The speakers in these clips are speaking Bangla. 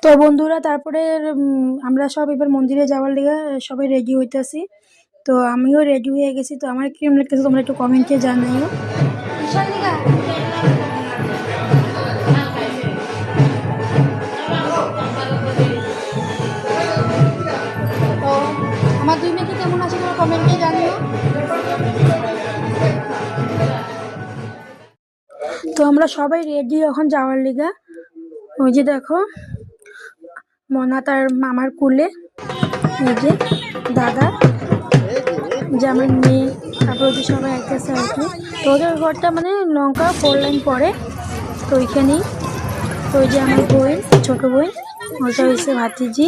তো বন্ধুরা তারপরে আমরা সব এবার মন্দিরে যাওয়ার লেগে সবাই রেডি হইতেছি। তো আমিও রেডি হয়ে গেছি। তো আমার কিরকম লাগতেছে তোমরা একটু কমেন্টে জানাইও। তো আমার দুই মেয়েকে কেমন আছে তোমরা কমেন্টে জানিও। তো আমরা সবাই রেডি এখন যাওয়ার লিগা। ওই যে দেখো মনা তার মামার কুলে, এই যে দাদা, যে আমার মেয়ে, তারপর ওদের সবাই আইতেছে আর কি। তো ওদের ঘরটা মানে লঙ্কা 4 লাইন পরে, তো ওইখানেই। তো ওই যে আমার বোন, ছোটো বোন, ওইটা হয়েছে ভাতিজি।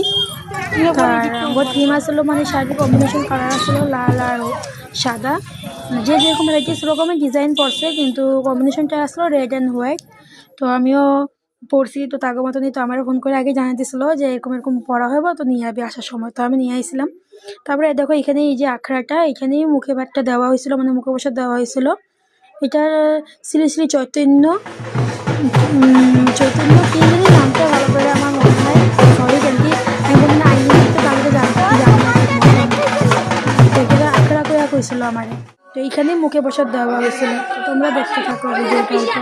আর আমার থিম আসলো মানে শাড়ির কম্বিনেশন কালার আসলো লাল আর সাদা, যে যেরকম রেখে সেরকমই ডিজাইন পড়ছে, কিন্তু কম্বিনেশনটা আসলো রেড অ্যান্ড হোয়াইট। তো আমিও পড়ছি, তো তাগো মতনই। তো আমারও ফোন করে আগে জানিয়ে দিয়েছিলো যে এরকম এরকম পড়া হইব, তো নিয়ে যাবি আসার সময়। তো আমি নিয়ে আসছিলাম। তারপরে দেখো এখানে এই যে আখড়াটা, এখানেই মুখে ভাতটা দেওয়া হয়েছিল, মানে মুখে বসে দেওয়া হয়েছিল। এটা শ্রী শ্রী চৈতন্য চৈতন্য কি জানি নামটা ভালো করে আমার মনে হয়, সরি জানি আমি আইনি তো তাহলে জানতে এগুলো আখড়া করে হয়েছিল আমার। তো এইখানেই মুখে বসে দেওয়া হয়েছিল। তো তোমরা দেখতে থাকো ভিডিওটা।